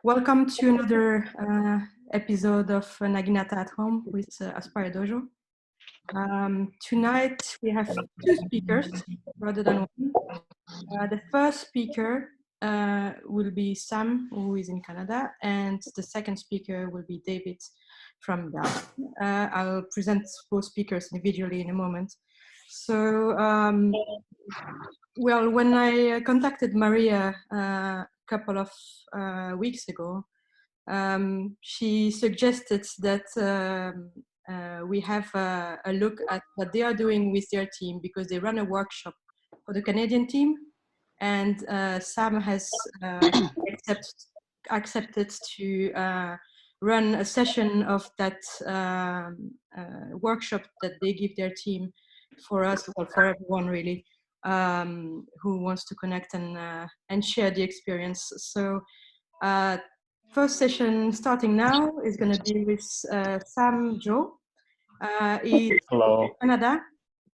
Welcome to another episode of Naginata at Home with Aspire Dojo. Tonight we have two speakers rather than one. The first speaker will be Sam, who is in Canada, and the second speaker will be David from Belgium. I'll present both speakers individually in a moment. So, well, when I contacted Maria a couple of weeks ago, she suggested that we have a look at what they are doing with their team, because they run a workshop for the Canadian team, and Sam has accepted to run a session of that workshop that they give their team for us, or for everyone really, who wants to connect and share the experience. So first session starting now is going to be with Sam Zhou. He's Hello. in Canada,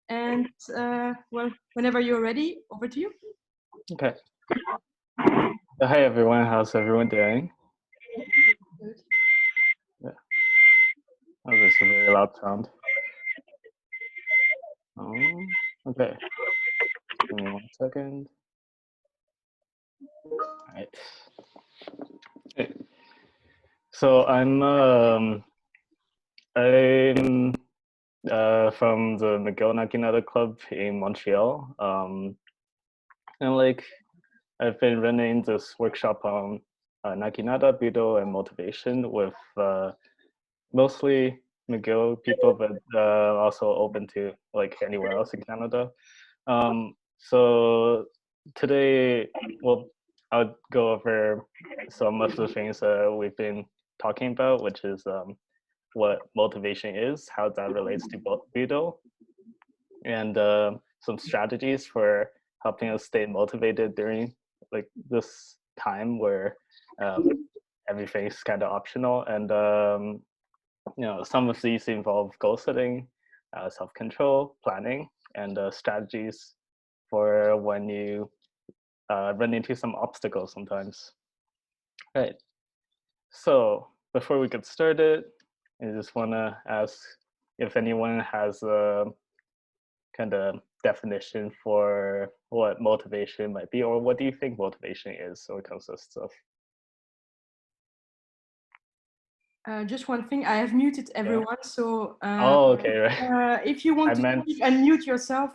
and well, whenever you're ready, over to you. Okay. Hi everyone, how's everyone doing? Good. Yeah. Oh, there's a very loud sound. Okay. Give me 1 second. All right. Okay. So I'm from the Miguel Naginata Club in Montreal. And like I've been running this workshop on Naginata, Budo, and motivation with mostly McGill people, but also open to like anywhere else in Canada. So today, well, I'll go over some of the things we've been talking about, which is what motivation is, how that relates to Budo, and some strategies for helping us stay motivated during like this time where everything's kind of optional. And some of these involve goal setting, self-control, planning, and strategies for when you run into some obstacles sometimes. Right. So before we get started, I just want to ask if anyone has a kind of definition for what motivation might be, or what do you think motivation is or consists of? Just one thing, I have muted everyone, so oh, okay, right. if you want I to meant... speak, unmute yourself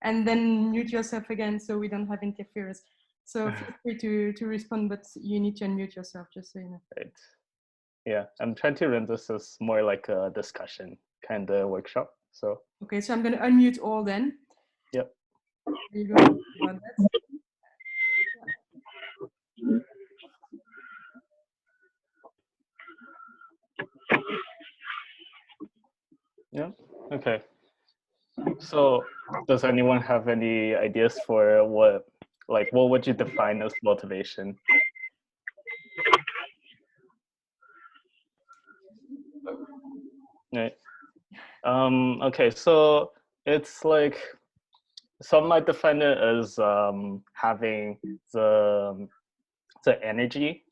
and then mute yourself again, so we don't have interference. So feel free to respond, but you need to unmute yourself, just so you know. Right. Yeah, I'm trying to run this as more like a discussion kind of workshop. So okay, so I'm going to unmute all then. Yep. There you go. About that. Yeah. Okay. So does anyone have any ideas for what would you define as motivation? Right. Okay, so it's like some might define it as having the energy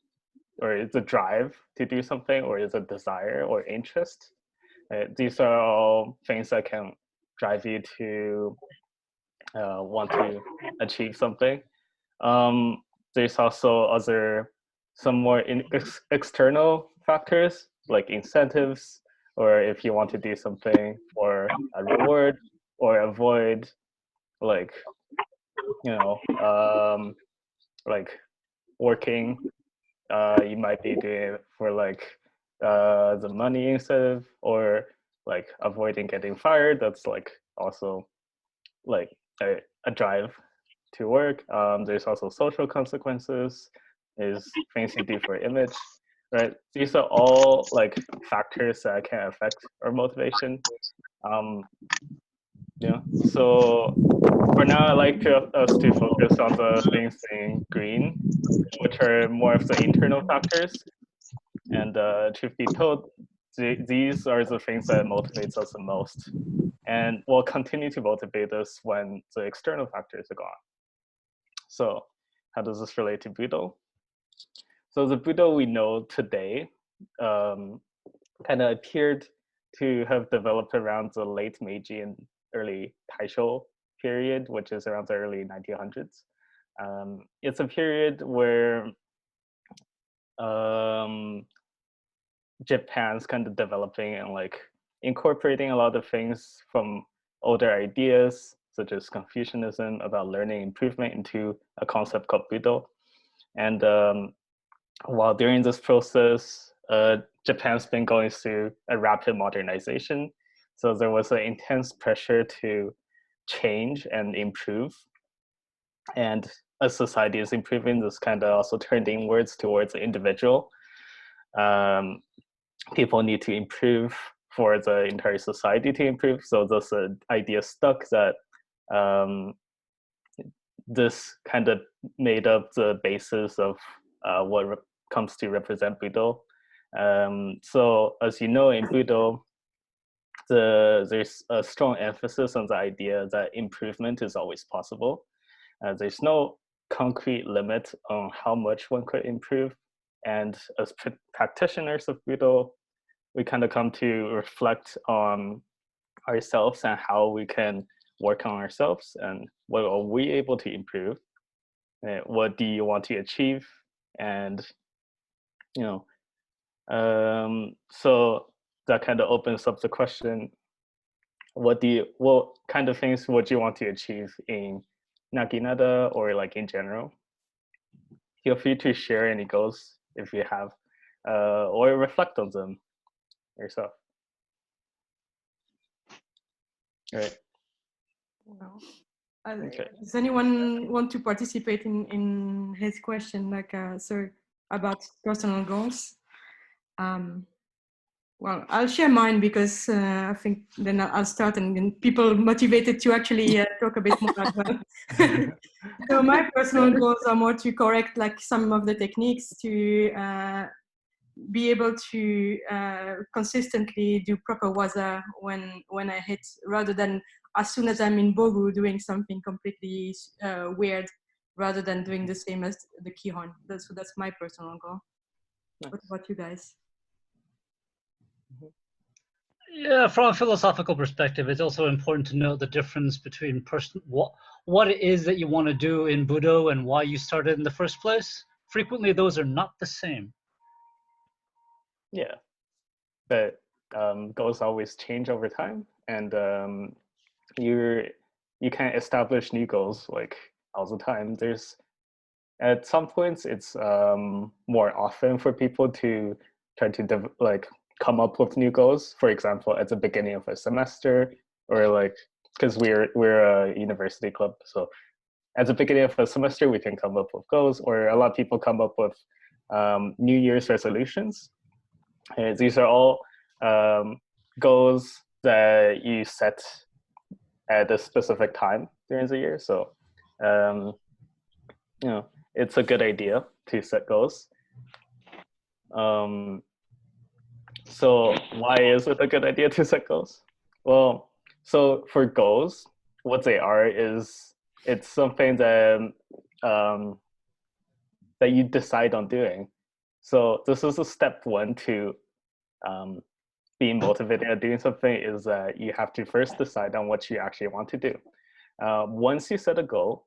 or the drive to do something, or is a desire or interest. These are all things that can drive you to want to achieve something. There's also some more external factors like incentives, or if you want to do something for a reward or avoid like like working, you might be doing it for like the money incentive, or like avoiding getting fired. That's like also like a drive to work. There's also social consequences, is things you do for image, right? These are all like factors that can affect our motivation. So for now, I like us to focus on the things in green, which are more of the internal factors. And truth be told, these are the things that motivates us the most, and will continue to motivate us when the external factors are gone. So how does this relate to Budo? So the Buddha we know today kind of appeared to have developed around the late Meiji and early Taisho period, which is around the early 1900s. It's a period where Japan's kind of developing and like incorporating a lot of things from older ideas, such as Confucianism about learning improvement, into a concept called Budo. And while during this process, Japan's been going through a rapid modernization. So there was an intense pressure to change and improve. And as society is improving, this kind of also turned inwards towards the individual. People need to improve for the entire society to improve. So this idea stuck that this kind of made up the basis of what comes to represent Budo. So as you know, in Budo, there's a strong emphasis on the idea that improvement is always possible. There's no concrete limit on how much one could improve. And as practitioners of Budo, we kind of come to reflect on ourselves and how we can work on ourselves and what are we able to improve. What do you want to achieve? And, so that kind of opens up the question, what kind of things would you want to achieve in Naginata or like in general? Feel free to share any goals if you have, or reflect on them yourself. Right. Okay. Does anyone want to participate in his question, like so about personal goals? Well, I'll share mine because I think then I'll start and then people motivated to actually talk a bit more as well. So my personal goals are more to correct like some of the techniques to be able to consistently do proper waza when I hit, rather than as soon as I'm in bogu doing something completely weird, rather than doing the same as the kihon. That's my personal goal. Nice. What about you guys? Yeah, from a philosophical perspective, it's also important to know the difference between what it is that you want to do in Budo and why you started in the first place. Frequently, those are not the same. Yeah, but goals always change over time, and you can't establish new goals like all the time. There's at some points it's more often for people to try to come up with new goals. For example, at the beginning of a semester, or like because we're a university club, so at the beginning of a semester we can come up with goals, or a lot of people come up with New Year's resolutions. These are all goals that you set at a specific time during the year. So, it's a good idea to set goals. So why is it a good idea to set goals? Well, so for goals, what they are is it's something that that you decide on doing. So this is a step one to being motivated at doing something, is that you have to first decide on what you actually want to do. Once you set a goal,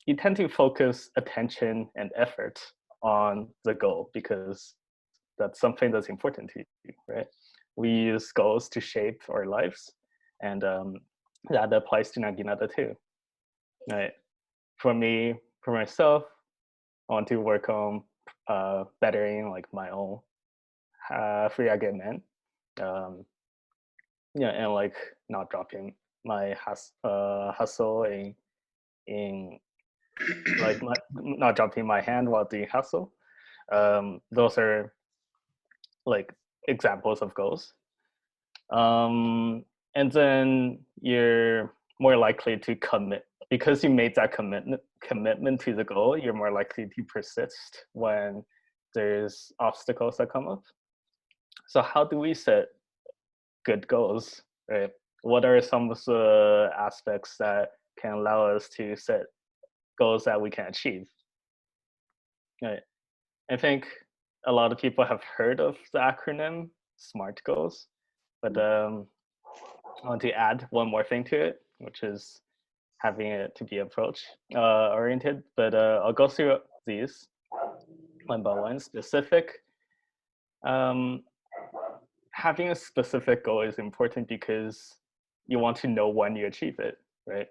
you tend to focus attention and effort on the goal because that's something that's important to you, right? We use goals to shape our lives, and that applies to Naginata too. Right? For myself, I want to work on bettering like my own free agate men, and like not dropping my hustle in like not dropping my hand while doing hustle. Those are like examples of goals. And then you're more likely to commit, because you made that commitment to the goal. You're more likely to persist when there's obstacles that come up. So how do we set good goals, right? What are some of the aspects that can allow us to set goals that we can achieve? Right. I think a lot of people have heard of the acronym SMART goals, but I want to add one more thing to it, which is having it to be approach oriented. But I'll go through these one by one. Specific. Having a specific goal is important because you want to know when you achieve it, right?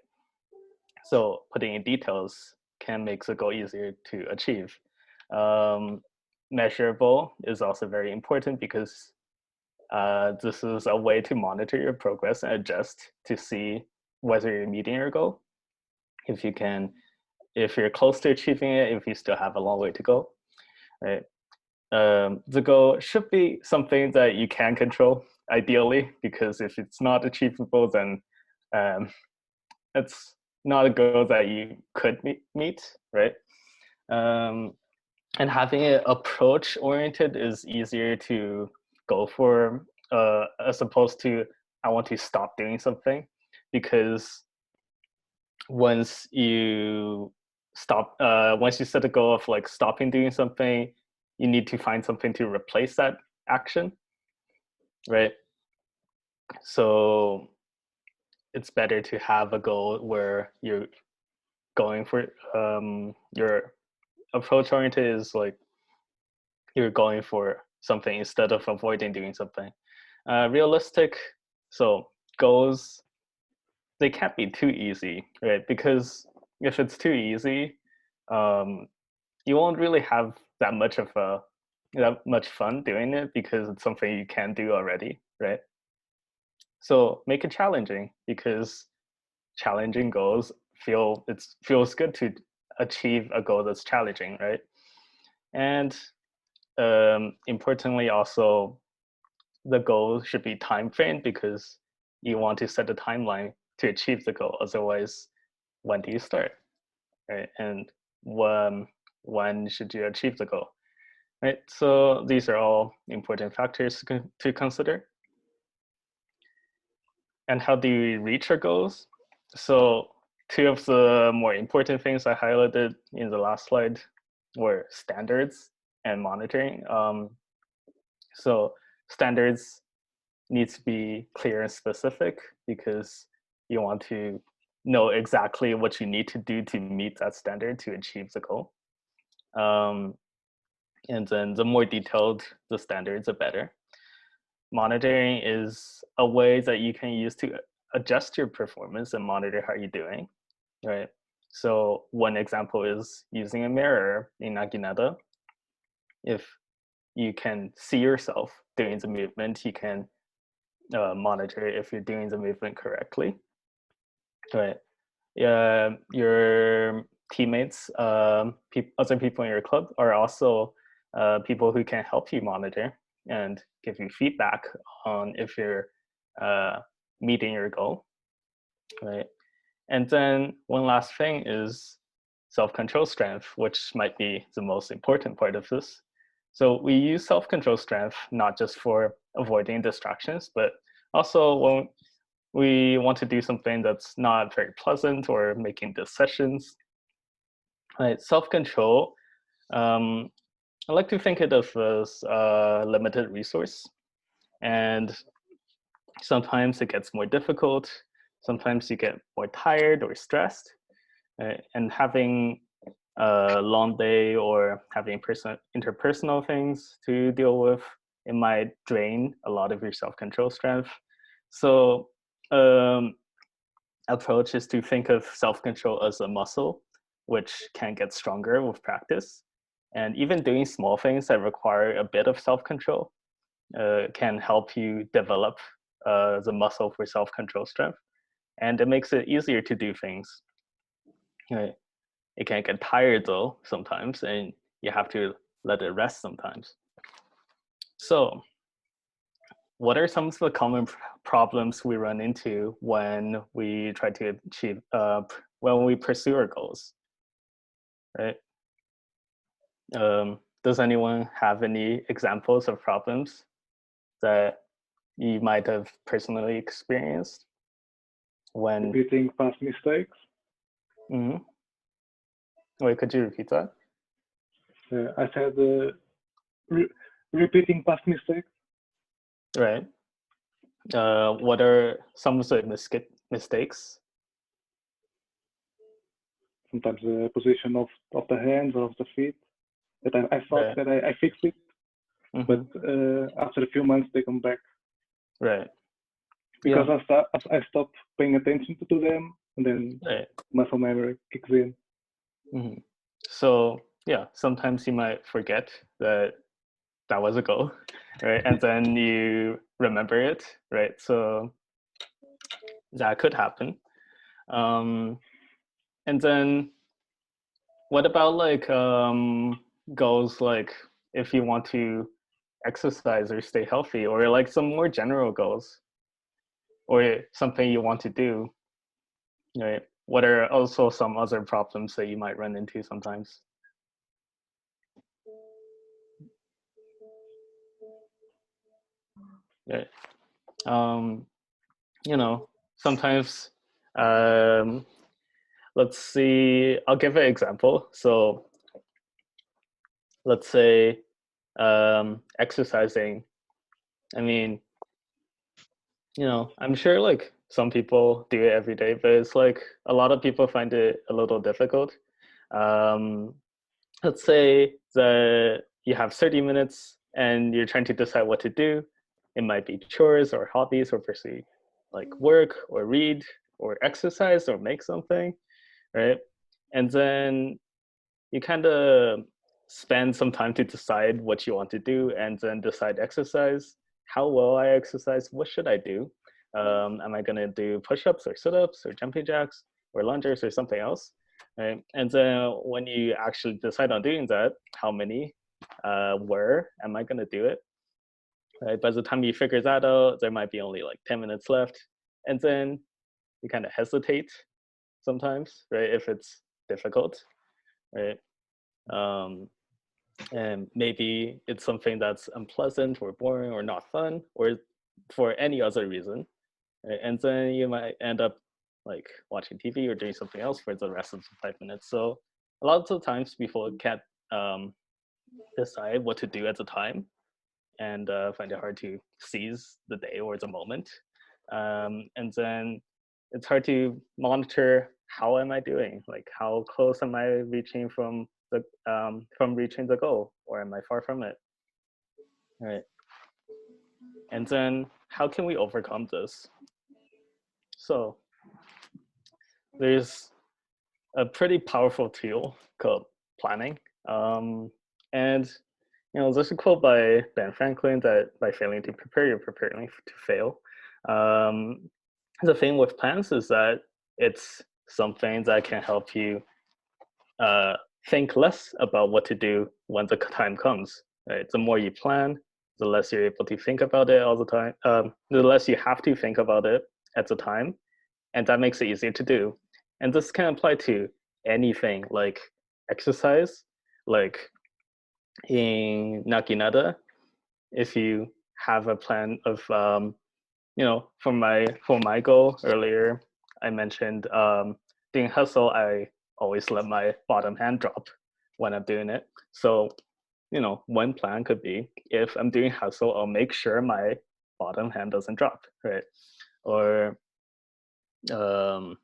So putting in details can make the goal easier to achieve. Measurable is also very important because this is a way to monitor your progress and adjust to see whether you're meeting your goal. If you're close to achieving it, if you still have a long way to go, right? The goal should be something that you can control, ideally, because if it's not achievable, then it's not a goal that you could meet, right? And having it approach oriented is easier to go for as opposed to I want to stop doing something, because once you once you set a goal of like stopping doing something, you need to find something to replace that action, right? So it's better to have a goal where you're going for your approach oriented is like you're going for something instead of avoiding doing something. Realistic, so goals, they can't be too easy, right? Because if it's too easy, you won't really have that much fun doing it because it's something you can do already, right? So make it challenging, because challenging goals feels good to achieve a goal that's challenging, right? And importantly, also the goal should be time framed, because you want to set a timeline to achieve the goal. Otherwise, when do you start, right? And when should you achieve the goal, right? So these are all important factors to consider. And how do you reach our goals? So two of the more important things I highlighted in the last slide were standards and monitoring. So standards need to be clear and specific, because you want to know exactly what you need to do to meet that standard to achieve the goal. And then the more detailed the standards, the better. Monitoring is a way that you can use to adjust your performance and monitor how you're doing, right? So one example is using a mirror in Naginata. If you can see yourself doing the movement, you can monitor if you're doing the movement correctly, right? Your teammates, other people in your club are also people who can help you monitor and give you feedback on if you're meeting your goal, right? And then one last thing is self-control strength, which might be the most important part of this. So we use self-control strength not just for avoiding distractions, but also when we want to do something that's not very pleasant or making decisions. Right, self-control, I like to think of it as a limited resource. And sometimes it gets more difficult. Sometimes you get more tired or stressed. And having a long day or having interpersonal things to deal with, it might drain a lot of your self-control strength. So approach is to think of self-control as a muscle, which can get stronger with practice. And even doing small things that require a bit of self-control can help you develop the muscle for self-control strength. And it makes it easier to do things. It can get tired though sometimes, and you have to let it rest sometimes. So what are some of the common problems we run into when we try to achieve, when we pursue our goals, right? Does anyone have any examples of problems that you might have personally experienced when repeating past mistakes? Wait, could you repeat that? I said repeating past mistakes. Right. What are some of the mistakes? Sometimes the position of the hands or of the feet. That I thought that I fixed it, but after a few months they come back. Right. Because I stopped paying attention to them, and then muscle memory kicks in. So yeah, sometimes you might forget that was a goal, right? And then you remember it, right? So that could happen. And then what about like goals, like if you want to exercise or stay healthy, or like some more general goals, or something you want to do, right? What are also some other problems that you might run into sometimes? Right. You know, sometimes, let's see, I'll give an example. So let's say exercising. I mean, you know, I'm sure like some people do it every day, but it's like a lot of people find it a little difficult. Let's say that you have 30 minutes and you're trying to decide what to do. It might be chores or hobbies or pursue like work or read or exercise or make something, right? And then you kind of spend some time to decide what you want to do and then decide exercise. How will I exercise? What should I do? Am I going to do push-ups or sit-ups or jumping jacks or lunges or something else? Right? And then when you actually decide on doing that, how many, where am I going to do it? Right? By the time you figure that out, there might be only like 10 minutes left. And then you kind of hesitate sometimes, right? If it's difficult, right? And maybe it's something that's unpleasant or boring or not fun or for any other reason, right? And then you might end up like watching TV or doing something else for the rest of the 5 minutes. So a lot of times people can't decide what to do at the time and find it hard to seize the day or the moment. And then it's hard to monitor how am I doing, like how close am I reaching from reaching the goal, or am I far from it? Right. And then how can we overcome this? So there's a pretty powerful tool called planning. And you know, there's a quote by Ben Franklin that by failing to prepare, you're preparing to fail. The thing with plans is that it's something that can help you think less about what to do when the time comes. Right? The more you plan, the less you're able to think about it all the time. The less you have to think about it at the time, and that makes it easier to do. And this can apply to anything like exercise, like in Naginata. If you have a plan of, you know, for my goal earlier, I mentioned doing hustle. I always let my bottom hand drop when I'm doing it. So, you know, one plan could be if I'm doing hustle, I'll make sure my bottom hand doesn't drop, right? Or, you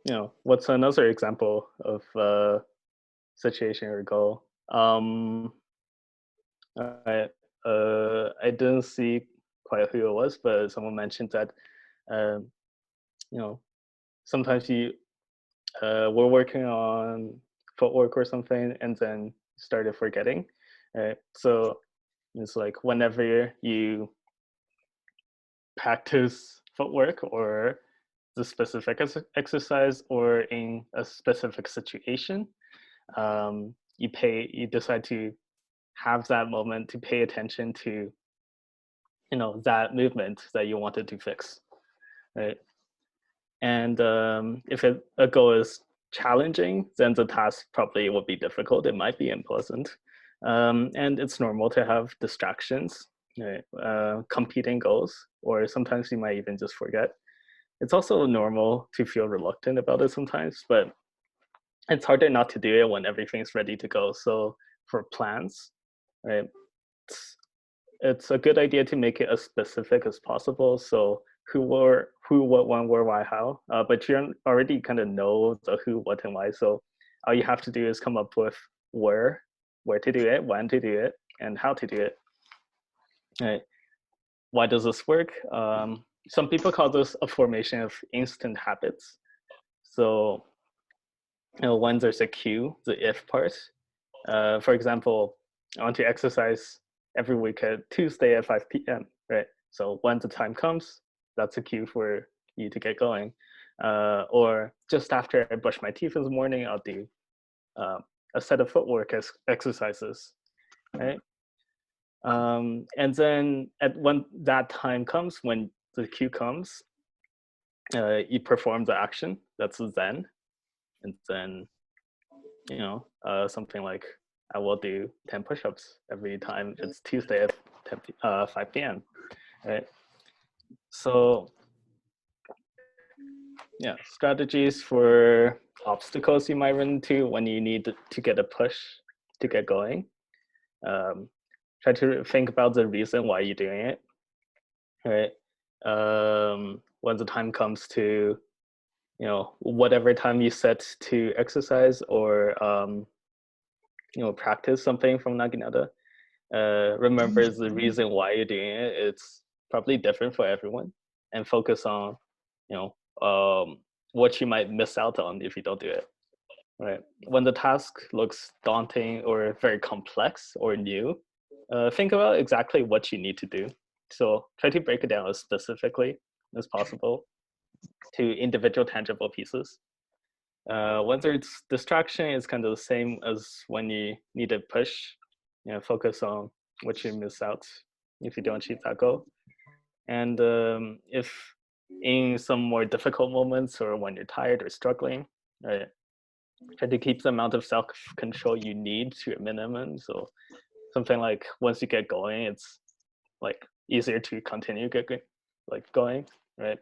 know, what's another example of situation or goal? I didn't see quite who it was, but someone mentioned that, you know, sometimes you were working on footwork or something and then started forgetting. Right? So it's like whenever you practice footwork or the specific exercise or in a specific situation, you decide to have that moment to pay attention to, you know, that movement that you wanted to fix, right? And if a goal is challenging, then the task probably will be difficult. It might be unpleasant, and it's normal to have distractions, right? Competing goals, or sometimes you might even just forget. It's also normal to feel reluctant about it sometimes, but it's harder not to do it when everything's ready to go. So for plans, right, it's a good idea to make it as specific as possible. So who, what, when, where, why, how. But you already kind of know the who, what, and why. So all you have to do is come up with where to do it, when to do it, and how to do it. Right. Why does this work? Some people call this a formation of instant habits. So when there's a cue, the if part. For example, I want to exercise every week at Tuesday at 5 p.m. Right. So when the time comes, that's a cue for you to get going. Or just after I brush my teeth in the morning, I'll do a set of footwork exercises. Right. And then when that time comes, when the cue comes, you perform the action. That's the then. And then, something like I will do 10 push-ups every time it's Tuesday at 5 p.m. Right. So yeah, strategies for obstacles you might run into when you need to get a push to get going. Try to think about the reason why you're doing it. Right. When the time comes to, whatever time you set to exercise or practice something from Naginata, remember the reason why you're doing it. It's probably different for everyone, and focus on what you might miss out on if you don't do it. Right. When the task looks daunting or very complex or new, think about exactly what you need to do. So try to break it down as specifically as possible to individual tangible pieces. Whether it's distraction, is kind of the same as when you need to push. Focus on what you miss out if you don't achieve that goal. And if in some more difficult moments or when you're tired or struggling, right, try to keep the amount of self-control you need to a minimum. So something like once you get going, it's like easier to continue going, right?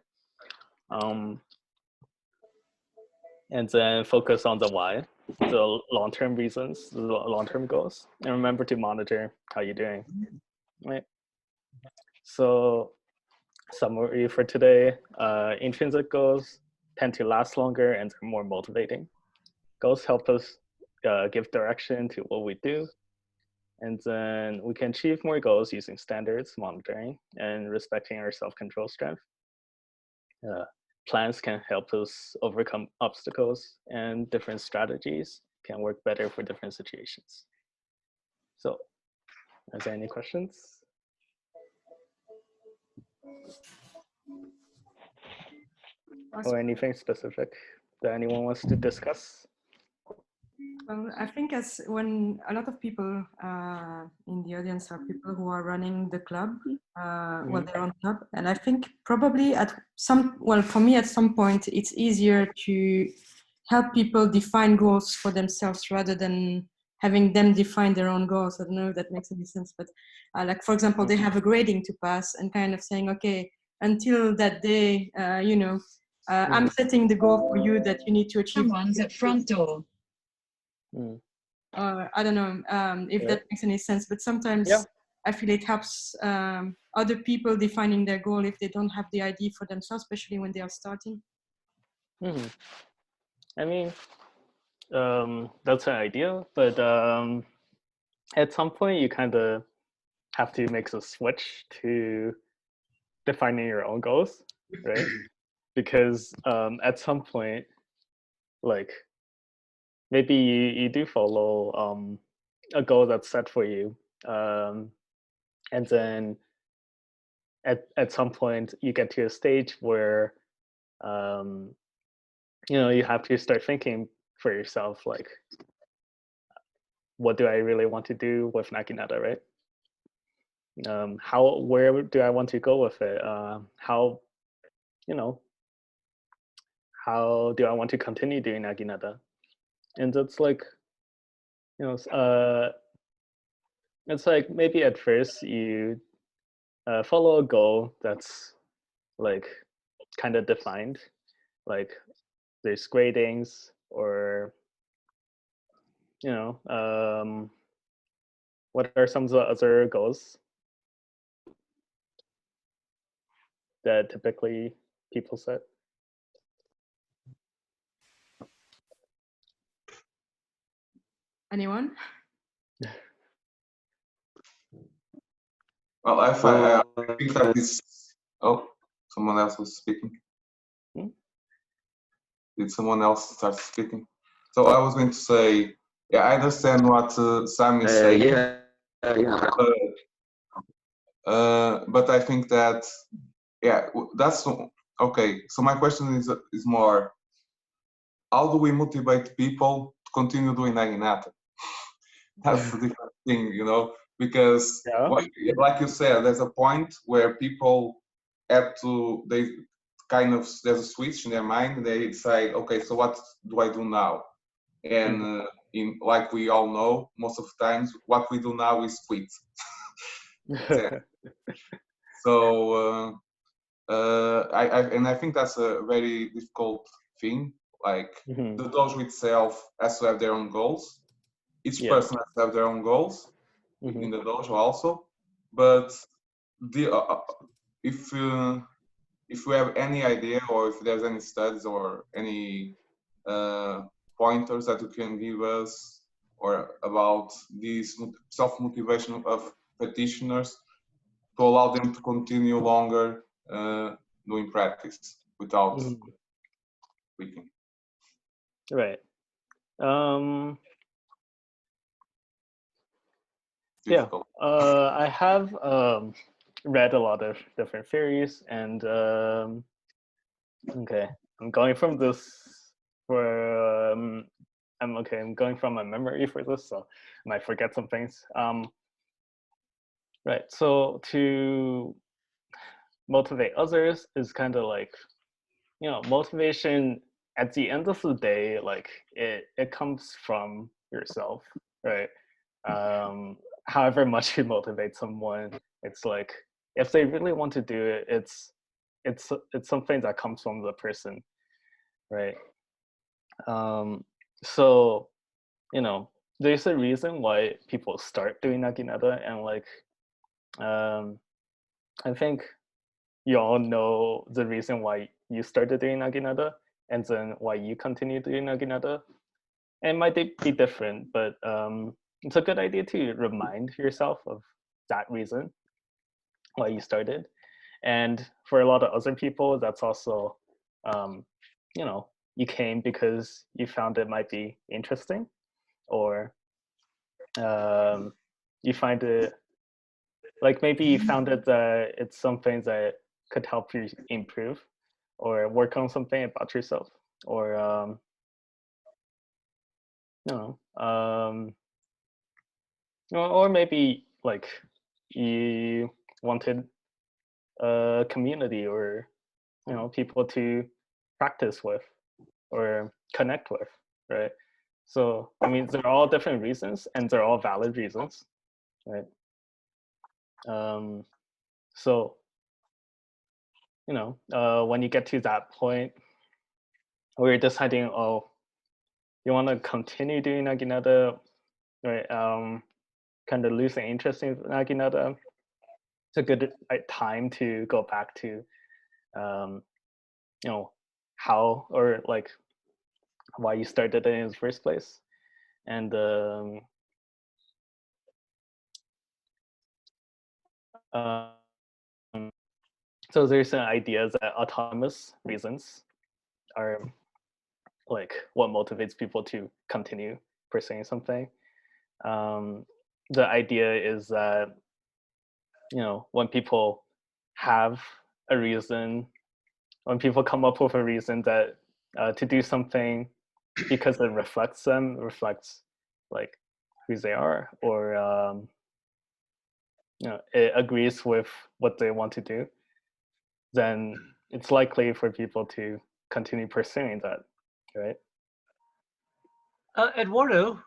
And then focus on the why, the long-term reasons, the long-term goals, and remember to monitor how you're doing, right? So summary for today, intrinsic goals tend to last longer and are more motivating. Goals help us give direction to what we do, and then we can achieve more goals using standards, monitoring, and respecting our self-control strength. Plans can help us overcome obstacles, and different strategies can work better for different situations. So, are there any questions? Or anything specific that anyone wants to discuss? Well, I think when a lot of people in the audience are people who are running the club, their own club, and I think probably for me at some point it's easier to help people define goals for themselves rather than having them define their own goals. I don't know if that makes any sense, but like for example, they have a grading to pass and kind of saying, okay, until that day, I'm setting the goal for you that you need to achieve. Someone's at front door. I don't know if that makes any sense, but sometimes I feel it helps other people defining their goal if they don't have the idea for themselves, especially when they are starting. I mean, that's an idea, but at some point you kind of have to make a switch to defining your own goals, right? Because at some point, like maybe you do follow a goal that's set for you, and then at some point you get to a stage where you have to start thinking for yourself, like, what do I really want to do with Naginata, right? Where do I want to go with it? How do I want to continue doing Naginata? And it's like, it's like maybe at first you follow a goal that's like kind of defined, like there's gradings or you know, what are some of the other goals that typically people set? Anyone? Well, I think that this. Oh, someone else was speaking. Did someone else start speaking? So I was going to say, yeah, I understand what Sam is saying. But I think that, yeah, that's okay. So my question is more, how do we motivate people to continue doing Naginata? That's a different thing, you know, because like you said, there's a point where people have to, they kind of, there's a switch in their mind and they decide, okay, so what do I do now? And in like we all know, most of the times what we do now is quit. So I think that's a very difficult thing. Like the dojo itself has to have their own goals. Each person has to have their own goals in the dojo also. But the if we have any idea or if there's any studies or any pointers that you can give us or about these self-motivation of practitioners to allow them to continue longer doing practice without quitting. Right. Yeah. I have read a lot of different theories, and okay, I'm going from this for I'm going from my memory for this, so I might forget some things. Right. So to motivate others is kind of like, you know, motivation at the end of the day, like it comes from yourself, right? However much you motivate someone, it's like if they really want to do it, it's something that comes from the person, right? So, you know, there's a reason why people start doing Naginata, and like I think you all know the reason why you started doing Naginata and then why you continue doing Naginata. And it might be different, but it's a good idea to remind yourself of that reason why you started. And for a lot of other people, that's also, you know, you came because you found it might be interesting, or you find it, like maybe you found it that it's something that could help you improve or work on something about yourself, or or maybe like you wanted a community or, you know, people to practice with or connect with, right? So I mean, they're all different reasons and they're all valid reasons, right? So, you know, when you get to that point where you're deciding, oh, you want to continue doing Naginata, right? Kind of losing interest in Naginata, it's a good time to go back to, you know, how or like why you started it in the first place, and so there's an idea that autonomous reasons are like what motivates people to continue pursuing something. The idea is that, you know, when people have a reason, when people come up with a reason that to do something because it reflects them, reflects like who they are, or you know, it agrees with what they want to do, then it's likely for people to continue pursuing that, right? Eduardo,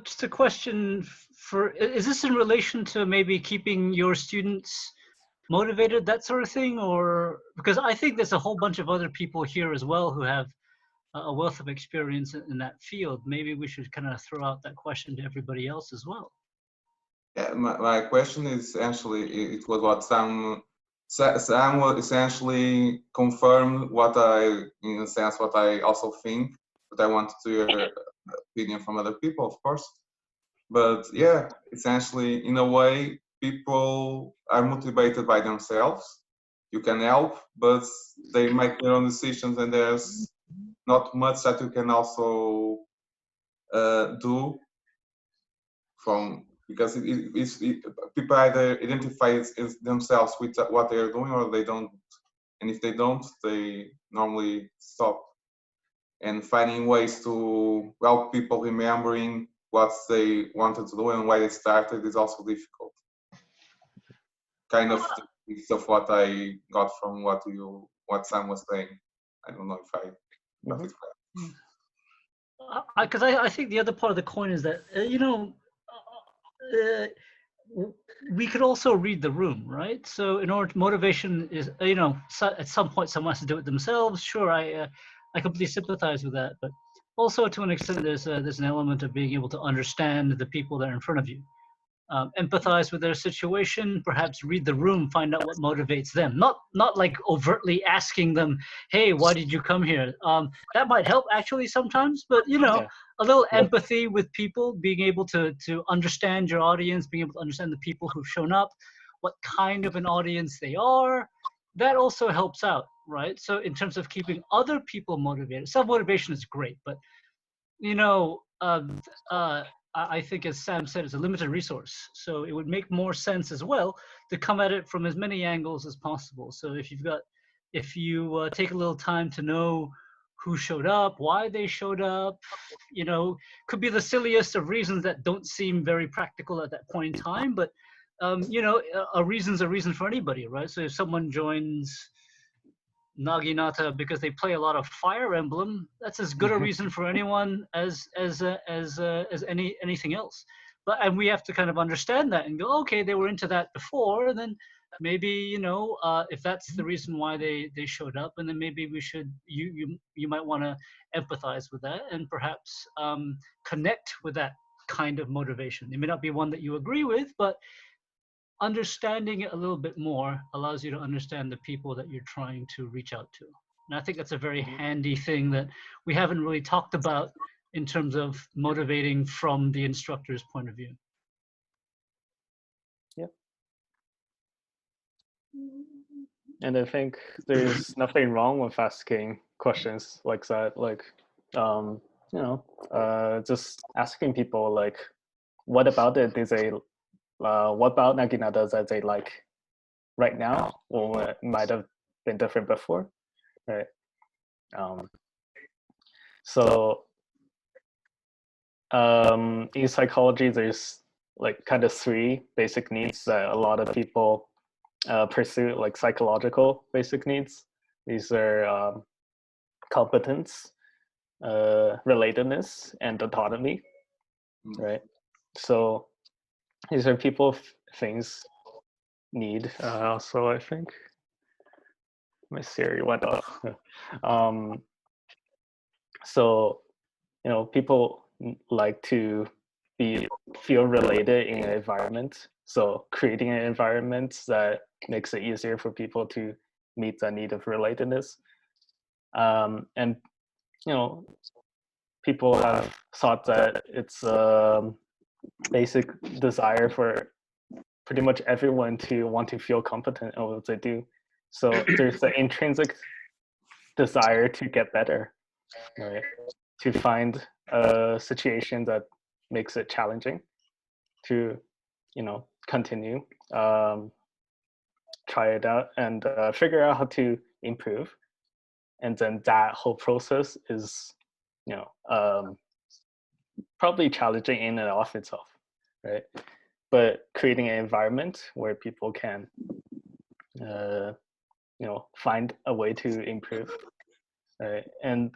just a question for, is this in relation to maybe keeping your students motivated, that sort of thing? Or because I think there's a whole bunch of other people here as well who have a wealth of experience in that field. Maybe we should kind of throw out that question to everybody else as well. Yeah, my question is essentially, it was what Sam will essentially confirm what in a sense, what I also think, but I want to hear opinion from other people, of course. But yeah, essentially, in a way, people are motivated by themselves. You can help, but they make their own decisions, and there's not much that you can also do from, because people either identify themselves with what they are doing or they don't, and if they don't, they normally stop. And finding ways to help people remembering what they wanted to do and why they started is also difficult. Kind of the piece of what I got from what Sam was saying. I don't know if I got it right. Because I think the other part of the coin is that we could also read the room, right? So in order to motivation is at some point someone has to do it themselves. Sure, I completely sympathize with that, but also to an extent there's an element of being able to understand the people that are in front of you. Empathize with their situation, perhaps read the room, find out what motivates them. Not like overtly asking them, "Hey, why did you come here?" That might help actually sometimes, but a little empathy with people, being able to understand your audience, being able to understand the people who've shown up, what kind of an audience they are. That also helps out, right? So in terms of keeping other people motivated, self-motivation is great, but I think, as Sam said, it's a limited resource. So it would make more sense as well to come at it from as many angles as possible. So if you take a little time to know who showed up, why they showed up, could be the silliest of reasons that don't seem very practical at that point in time, but a reason's a reason for anybody, right? So if someone joins Naginata because they play a lot of Fire Emblem, that's as good a reason for anyone as anything else. And we have to kind of understand that and go, okay, they were into that before, and then maybe if that's the reason why they showed up, and then maybe we should you might want to empathize with that and perhaps connect with that kind of motivation. It may not be one that you agree with, but understanding it a little bit more allows you to understand the people that you're trying to reach out to. And I think that's a very handy thing that we haven't really talked about in terms of motivating from the instructor's point of view. Yeah. And I think there's nothing wrong with asking questions like that. Like, just asking people like, what about it is what about Naginata that they like right now, or it might have been different before, right? So in psychology, there's like kind of 3 basic needs that a lot of people pursue, like psychological basic needs. These are competence, relatedness, and autonomy, right? So these are people things need. Also, I think my Siri went off. So people like to feel related in an environment. So creating an environment that makes it easier for people to meet the need of relatedness. And people have thought that it's a basic desire for pretty much everyone to want to feel competent in what they do. So there's the intrinsic desire to get better, right? To find a situation that makes it challenging to, continue, try it out, and figure out how to improve. And then that whole process is, probably challenging in and of itself, right? But creating an environment where people can, find a way to improve, right? And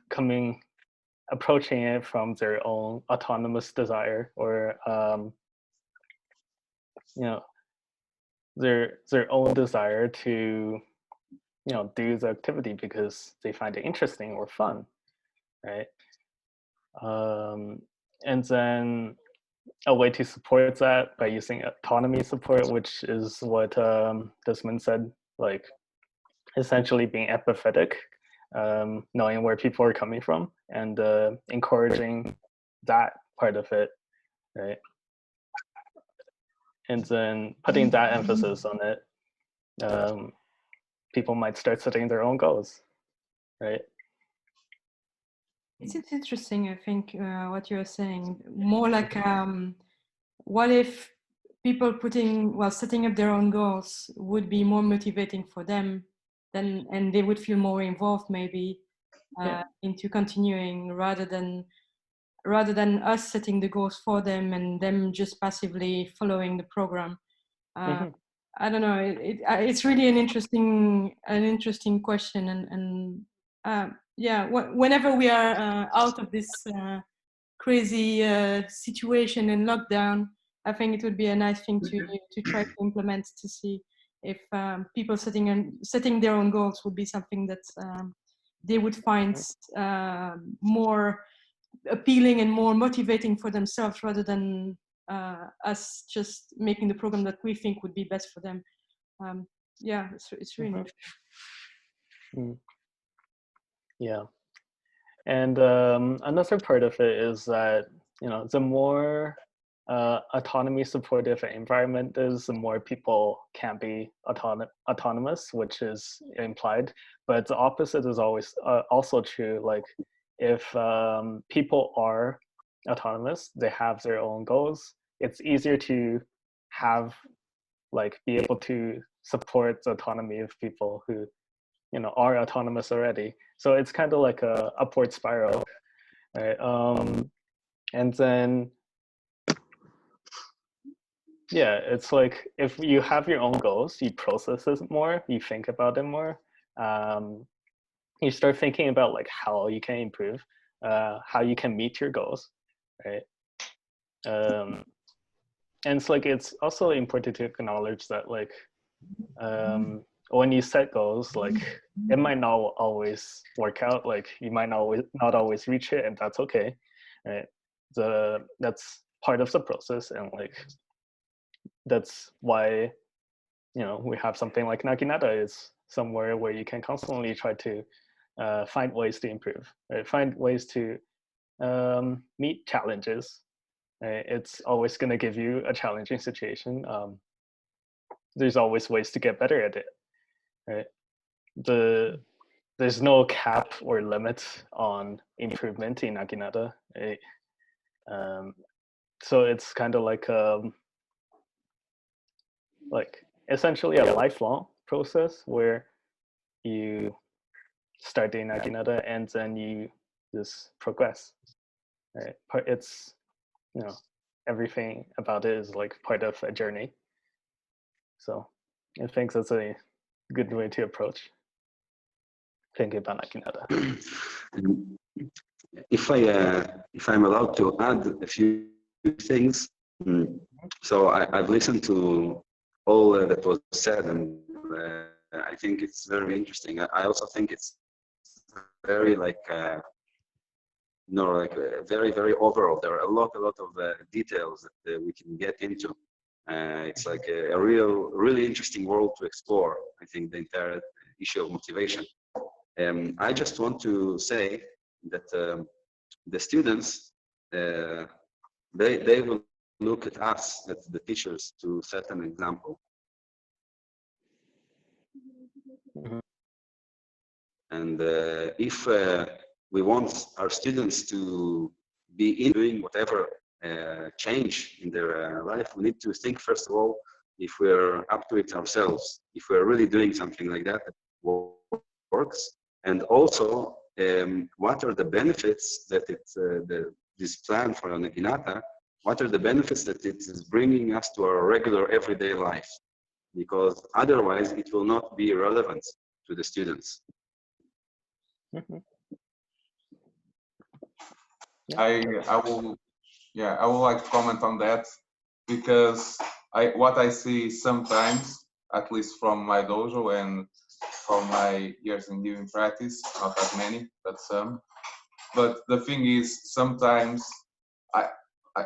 approaching it from their own autonomous desire, or their own desire to do the activity because they find it interesting or fun, right? And then a way to support that by using autonomy support, which is what Desmond said, like essentially being empathetic, knowing where people are coming from, and encouraging that part of it, right? And then putting that emphasis on it, people might start setting their own goals, right? It's interesting, I think, what you're saying. More like, what if people setting up their own goals would be more motivating for them, and they would feel more involved maybe into continuing rather than us setting the goals for them and them just passively following the program. I don't know. It's really an interesting question, and yeah. Whenever we are out of this crazy situation and lockdown, I think it would be a nice thing to try to implement, to see if people setting their own goals would be something that they would find more appealing and more motivating for themselves, rather than us just making the program that we think would be best for them. Yeah, it's really interesting. Yeah, and another part of it is that, you know, the more autonomy supportive environment is, the more people can be autonomous, which is implied. But the opposite is always also true. Like, if people are autonomous, they have their own goals, it's easier to be able to support the autonomy of people who, you know, are autonomous already. So it's kind of like a upward spiral, right? And then, yeah, it's like, if you have your own goals, you process it more, you think about it more, you start thinking about like how you can improve, how you can meet your goals, right? And it's like, it's also important to acknowledge that, like, when you set goals, like, it might not always work out, like you might not always reach it, and that's okay, right? That's part of the process, and like, that's why, you know, we have something like Naginata, is somewhere where you can constantly try to find ways to improve, right? Find ways to meet challenges, right? It's always going to give you a challenging situation. There's always ways to get better at it, right? There's no cap or limit on improvement in Naginata, right? So it's kind of like essentially a lifelong process where you start doing Naginata and then you just progress, right? It's, you know, everything about it is like part of a journey. So I think that's a good way to approach thinking about Naginata. If I'm allowed to add a few things, so I've listened to all that was said, and I think it's very interesting. I also think it's very very, very overall. There are a lot of details that we can get into. It's like a really interesting world to explore. I think the entire issue of motivation. I just want to say that the students, they will look at us, at the teachers, to set an example. And if we want our students to be doing whatever change in their life, we need to think, first of all, if we're up to it ourselves, if we're really doing something like that works, and also what are the benefits that this plan for Naginata, what are the benefits that it is bringing us to our regular everyday life, because otherwise it will not be relevant to the students. I would like to comment on that, because what I see sometimes, at least from my dojo and from my years in giving practice, not that many, but some, But the thing is, sometimes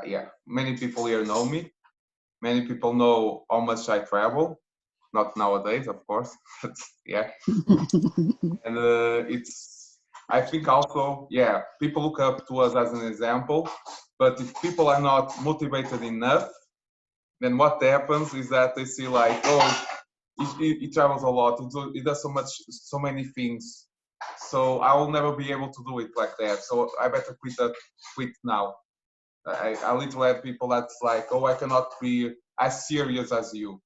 yeah, many people here know me. Many people know how much I travel. Not nowadays, of course, but yeah. And I think also, yeah, people look up to us as an example. But if people are not motivated enough, then what happens is that they see like, oh, he travels a lot. He does so many things. So I will never be able to do it like that. So I better quit now. I literally have people that's like, oh, I cannot be as serious as you.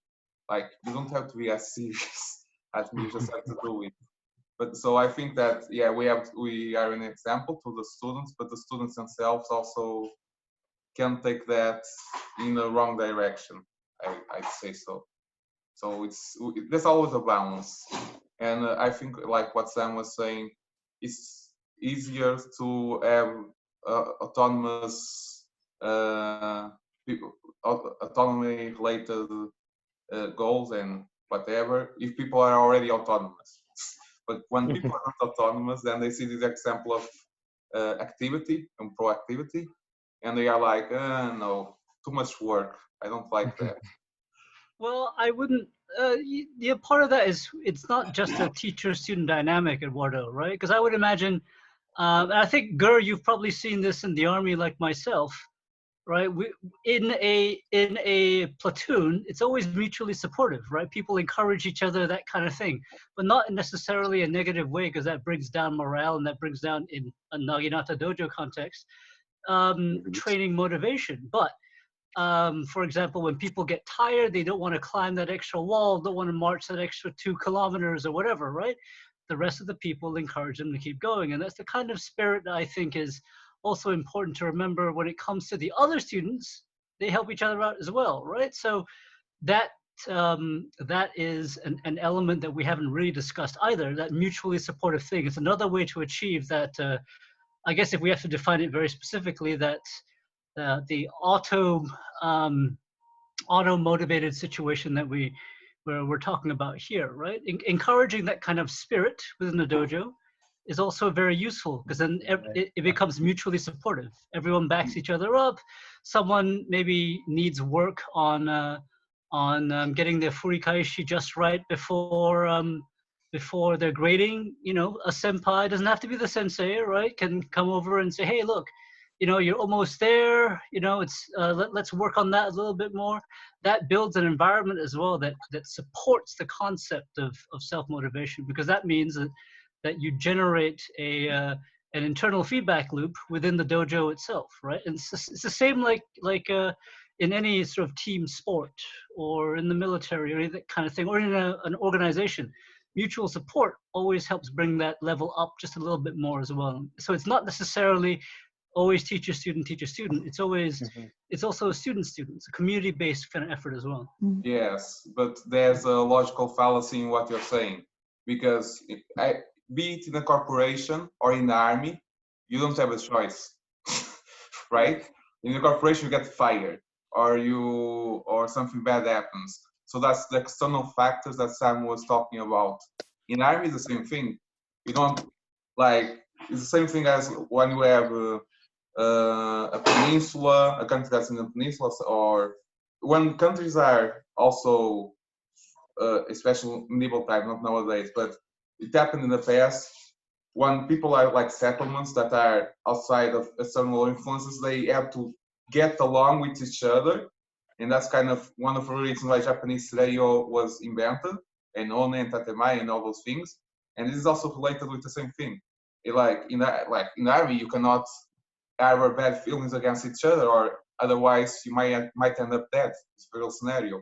Like, you don't have to be as serious as me. You just have to do it. But so I think that, yeah, we are an example to the students, but the students themselves also can take that in the wrong direction. I'd say so. So there's always a balance, and I think like what Sam was saying, it's easier to have autonomous autonomy related goals and whatever if people are already autonomous. But when people are not autonomous, then they see this example of activity and proactivity, and they are like, no, too much work. I don't like that. Well, I wouldn't. Yeah, part of that is it's not just a teacher-student dynamic at Wardo, right? Because I would imagine, and I think Gur, you've probably seen this in the army, like myself, right? In a platoon, it's always mutually supportive, right? People encourage each other, that kind of thing, but not necessarily a negative way, because that brings down morale and that brings down, in a Naginata Dojo context, training motivation. But for example, when people get tired, they don't want to climb that extra wall, don't want to march that extra 2 kilometers or whatever, right? The rest of the people encourage them to keep going. And that's the kind of spirit that I think is also important to remember when it comes to the other students. They help each other out as well, right? So that that is an element that we haven't really discussed either, that mutually supportive thing. It's another way to achieve that, I guess if we have to define it very specifically, that the auto-motivated situation that we're talking about here, right? Encouraging that kind of spirit within the dojo is also very useful, because then it becomes mutually supportive. Everyone backs each other up. Someone maybe needs work on getting their furikaishi just right before they're grading. You know, a senpai, doesn't have to be the sensei, right, can come over and say, hey, look, you know, you're almost there, you know, it's let's work on that a little bit more. That builds an environment as well that supports the concept of self-motivation, because that means that you generate an internal feedback loop within the dojo itself, right? And it's the same like in any sort of team sport or in the military or that kind of thing, or in an organization. Mutual support always helps bring that level up just a little bit more as well. So it's not necessarily always teacher student. It's always it's also a student. It's a community-based kind of effort as well. Yes, but there's a logical fallacy in what you're saying, because be it in a corporation or in the army, you don't have a choice, right? In the corporation, you get fired, or something bad happens. So that's the external factors that Sam was talking about. In army, it's the same thing. You don't like, it's the same thing as when you have a peninsula, a country that's in the peninsula, or when countries are also, especially medieval time, not nowadays, but it happened in the past, when people are like settlements that are outside of external influences, they have to get along with each other. And that's kind of one of the reasons why Japanese Seiryo was invented, and One and Tatemai and all those things. And this is also related with the same thing. In the army, you cannot harbor bad feelings against each other, or otherwise you might end up dead. It's a real scenario.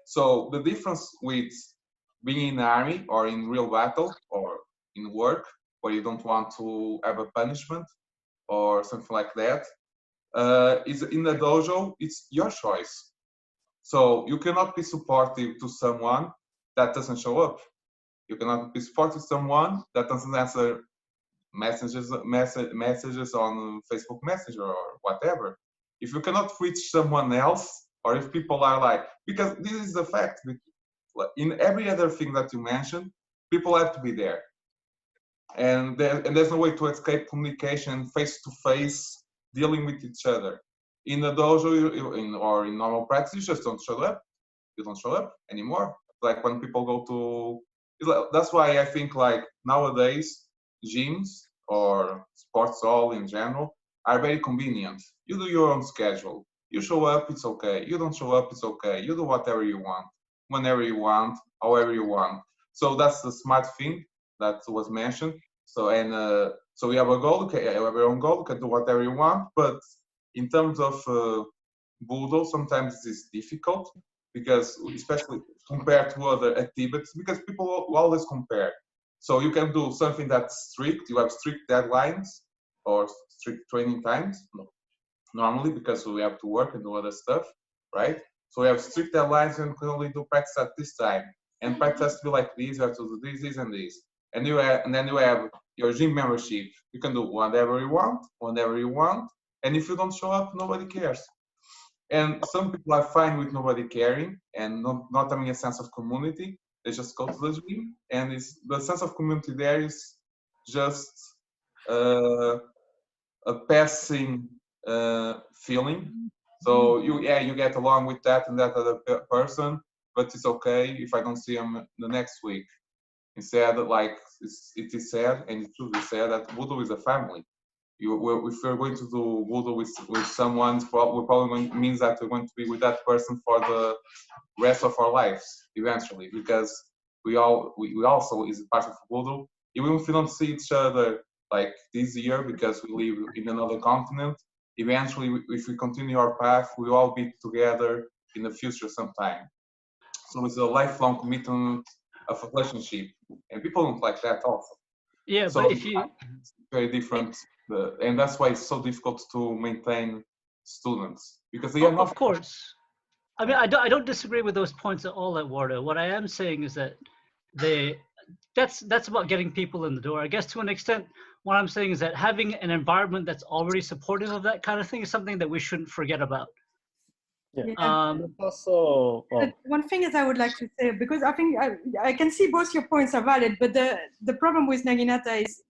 So the difference with being in the army or in real battle or in work where you don't want to have a punishment or something like that, is in the dojo, it's your choice. So you cannot be supportive to someone that doesn't show up. You cannot be supportive to someone that doesn't answer messages on Facebook Messenger or whatever. If you cannot reach someone else, or if people are like, because this is the fact, in every other thing that you mentioned, people have to be there. and there's no way to escape communication, face-to-face dealing with each other. In a dojo, or in normal practice, you just don't show up. You don't show up anymore. Like when people go to, that's why I think like nowadays gyms or sports hall in general are very convenient. You do your own schedule. You show up, it's okay. You don't show up, it's okay. You do whatever you want, whenever you want, however you want. So that's the smart thing that was mentioned. So so we have a goal. Okay, you have your own goal. You can do whatever you want. But in terms of Budo, sometimes it's difficult because, especially compared to other activities, because people will always compare. So you can do something that's strict. You have strict deadlines or strict training times. Normally, because we have to work and do other stuff, right? So we have strict deadlines and can only do practice at this time. And practice has to be like this, you have to do this, and this. And then you have your gym membership. You can do whatever you want, whenever you want. And if you don't show up, nobody cares. And some people are fine with nobody caring and not having a sense of community. They just go to the gym, and the sense of community there is just a passing feeling. So you get along with that and that other person, but it's okay if I don't see him the next week. Instead, like it is said, and it should be said, that Budo is a family. If you're going to do Budo with someone, we're probably means that we're going to be with that person for the rest of our lives eventually, because we also is part of Budo. Even if we don't see each other like this year because we live in another continent, eventually, if we continue our path, we'll all be together in the future sometime. So it's a lifelong commitment of a relationship, and people don't like that also. Yeah, so but if you, it's very different, and that's why it's so difficult to maintain students, because they are not. Of course. I mean, I don't disagree with those points at all, Eduardo. What I am saying is that that's about getting people in the door. I guess to an extent, what I'm saying is that having an environment that's already supportive of that kind of thing is something that we shouldn't forget about. Yeah. Also, But one thing is I would like to say, because I think I can see both your points are valid, but the problem with Naginata is,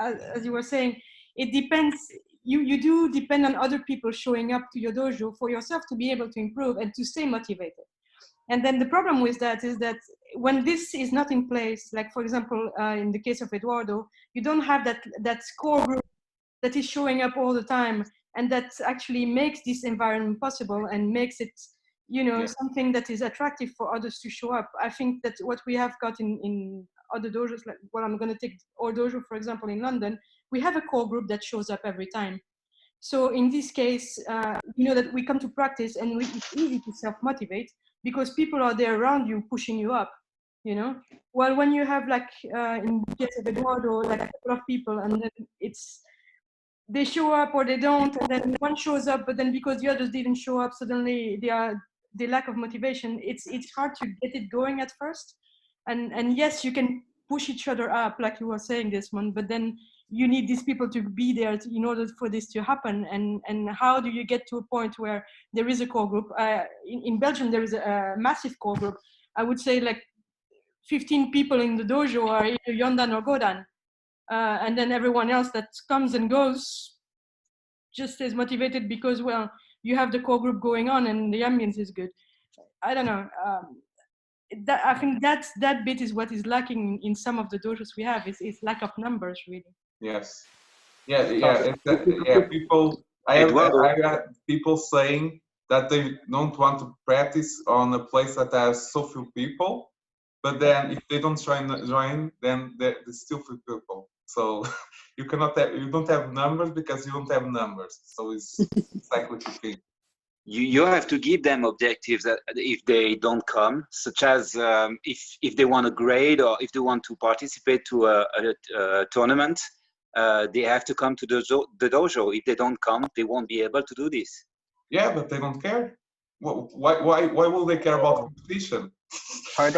as you were saying, it depends. You do depend on other people showing up to your dojo for yourself to be able to improve and to stay motivated. And then the problem with that is that when this is not in place, like for example, in the case of Eduardo, you don't have that core group that is showing up all the time, and that actually makes this environment possible and makes it, something that is attractive for others to show up. I think that what we have got in other dojos, like, well, I'm going to take our dojo, for example, in London, we have a core group that shows up every time. So in this case, that we come to practice and it's easy to self-motivate because people are there around you pushing you up, Well, when you have, like, in the case of Eduardo, like a couple of people, and then they show up or they don't, and then one shows up, but then because the others didn't show up, suddenly the lack of motivation. It's hard to get it going at first, and yes, you can push each other up, like you were saying, this one, but then you need these people to be there in order for this to happen. And how do you get to a point where there is a core group? In Belgium, there is a massive core group. I would say like 15 people in the dojo are either Yondan or Godan. And then everyone else that comes and goes just stays motivated because, well, you have the core group going on and the ambience is good. I don't know. I think that bit is what is lacking in some of the dojos we have. Is lack of numbers, really. Yes. Yeah. People. I have people saying that they don't want to practice on a place that has so few people, but then if they don't join, then there's still few people. So you don't have numbers because you don't have numbers. So it's exactly the thing. You have to give them objectives that if they don't come, such as if they want a grade or if they want to participate to a tournament, they have to come to the dojo. If they don't come, they won't be able to do this. Yeah, but they don't care. Why will they care about competition? Part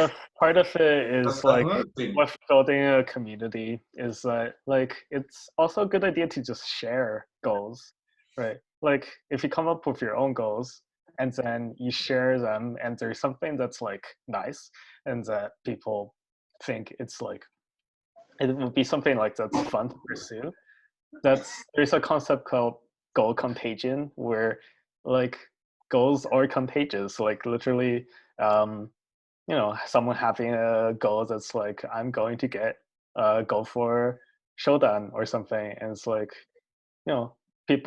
of it is like with building a community is that, like, it's also a good idea to just share goals, right? Like if you come up with your own goals and then you share them, and there's something that's like nice and that people think it's like it would be something like that's fun to pursue. There's a concept called goal contagion, where like goals are contagious. Like literally, someone having a goal that's like, I'm going to go for Shodan or something, and it's like,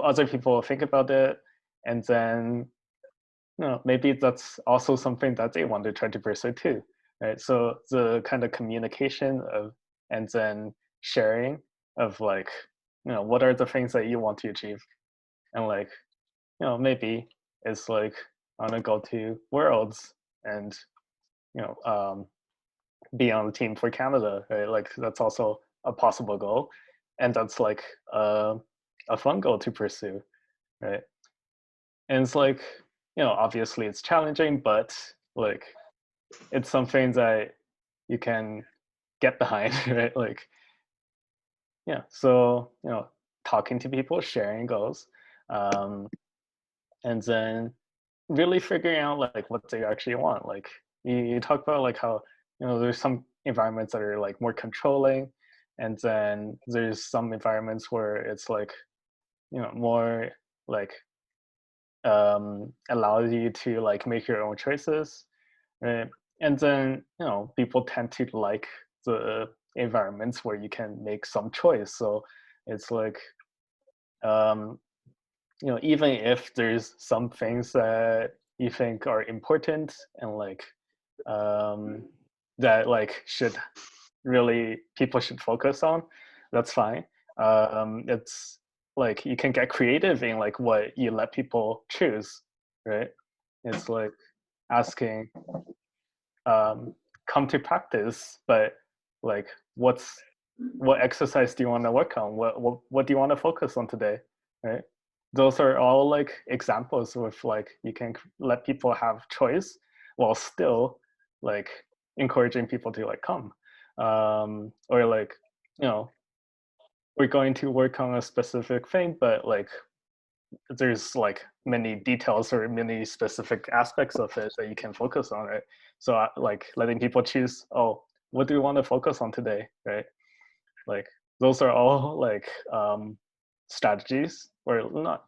other people think about it, and then maybe that's also something that they want to try to pursue too, right? So the kind of communication of, and then sharing of like, what are the things that you want to achieve, and like, maybe it's like, I want to go to Worlds and be on the team for Canada, right? Like that's also a possible goal, and that's like a fun goal to pursue, right? And it's like, obviously it's challenging, but like it's something that you can get behind, right? Like, yeah. So, talking to people, sharing goals, and then really figuring out like what they actually want. Like you talk about like how, there's some environments that are like more controlling, and then there's some environments where it's like, more like allows you to like make your own choices, right? And then people tend to like the environments where you can make some choice. So it's like, even if there's some things that you think are important and like that like people should focus on, that's fine. It's like you can get creative in like what you let people choose, right? It's like asking, come to practice, but like what exercise do you want to work on? What do you want to focus on today, right? Those are all like examples with like you can let people have choice while still like encouraging people to like come, or like, we're going to work on a specific thing, but like there's like many details or many specific aspects of it that you can focus on, right? So like letting people choose, oh, what do you want to focus on today, right? Like those are all like strategies, or not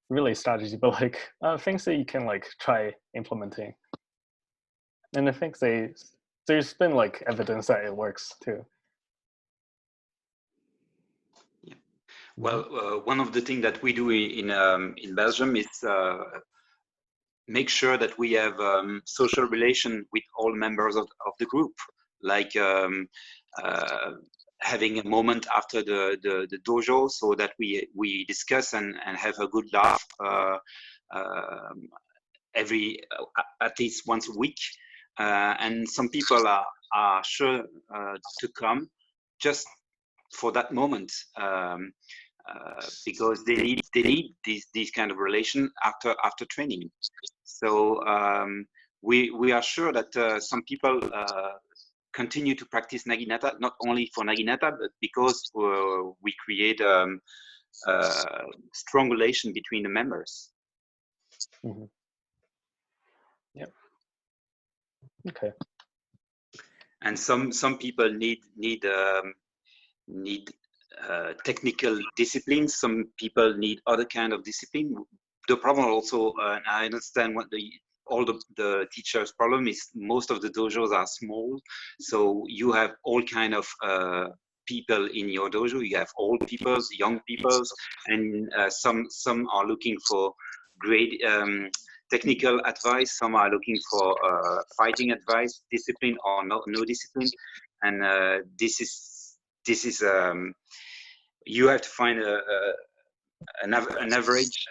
really strategies, but like things that you can like try implementing. And I think there's been like evidence that it works too. Well, one of the things that we do in Belgium is make sure that we have social relation with all members of the group, like having a moment after the dojo, so that we discuss and have a good laugh at least once a week. And some people are sure to come just for that moment. Because they need these kind of relation after training. So we are sure that some people continue to practice Naginata, not only for Naginata, but because we create strong relation between the members. Mm-hmm. Yep. Okay. And some people need technical discipline. Some people need other kind of discipline. The problem also, and I understand what all the teachers' problem is, most of the dojos are small, so you have all kind of people in your dojo. You have old peoples, young peoples, and some are looking for great technical advice. Some are looking for fighting advice, discipline or no discipline, and this is you have to find an average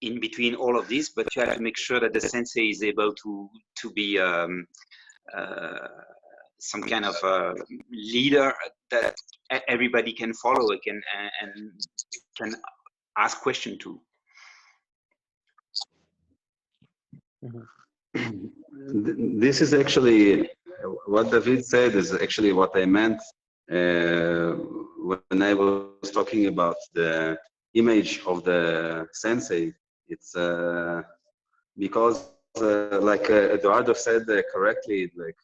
in between all of these, but you have to make sure that the sensei is able to be some kind of leader that everybody can follow and can ask question to. This is actually what David said is actually what I meant when I was talking about the image of the sensei. It's because like Eduardo said correctly, like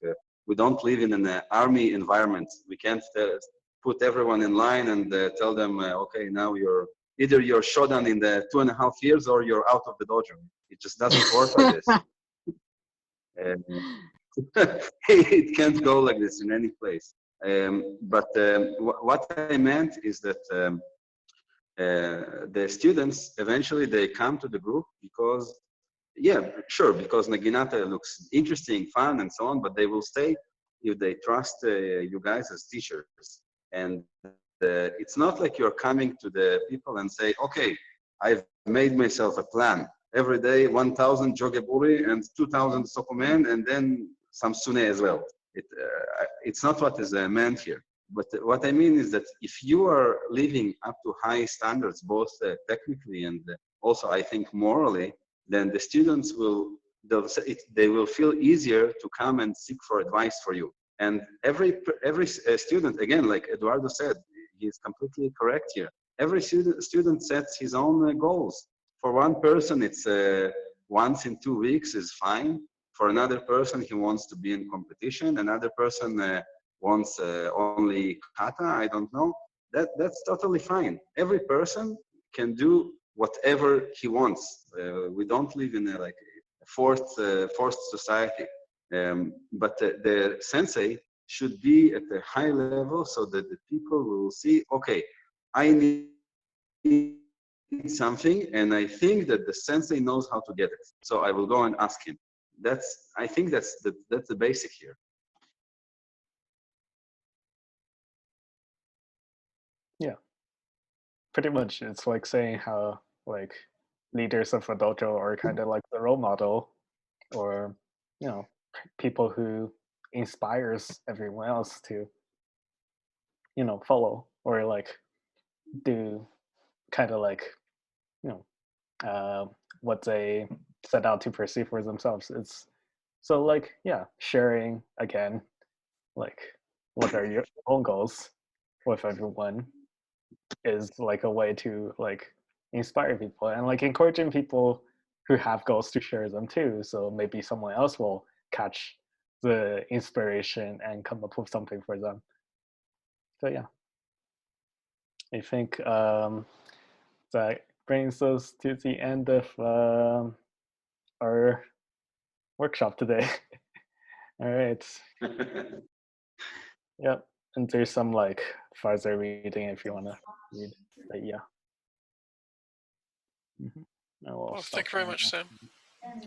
We don't live in an army environment. We can't put everyone in line and tell them, okay, now either you're shodan in the 2.5 years or you're out of the dojo. It just doesn't work like this. It can't go like this in any place. But what I meant is that the students eventually they come to the group because, yeah, sure, because Naginata looks interesting, fun, and so on. But they will stay if they trust you guys as teachers. And it's not like you're coming to the people and say, okay, I've made myself a plan. Every day, 1,000 jogeburi and 2,000 sokomen, and then some sune as well. It's not what is meant here. But what I mean is that if you are living up to high standards, both technically and also, I think, morally, then the students they will feel easier to come and seek for advice for you. And every student, again, like Eduardo said, he's completely correct here. Every student sets his own goals. For one person, it's once in 2 weeks is fine. For another person, he wants to be in competition. Another person wants only kata, I don't know. That's totally fine. Every person can do whatever he wants. We don't live in a forced society. But the sensei should be at a high level so that the people will see, okay, I need something, and I think that the sensei knows how to get it. So I will go and ask him. I think that's the basic here. Yeah, pretty much. It's like saying how like leaders of a dojo are kind of like the role model, or people who inspires everyone else to follow or like do kind of like what they set out to pursue for themselves. It's so like, yeah, sharing again, like what are your own goals with everyone is like a way to like inspire people and like encouraging people who have goals to share them too. So maybe someone else will catch the inspiration and come up with something for them. So yeah, I think that brings us to the end of our workshop today. All right. Yep. And there's some like further reading if you want to read. But yeah. Well, thank you very much, Sam.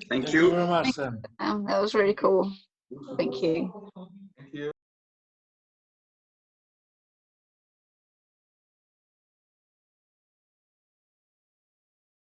Thank you very much, Sam. That was really cool. Thank you.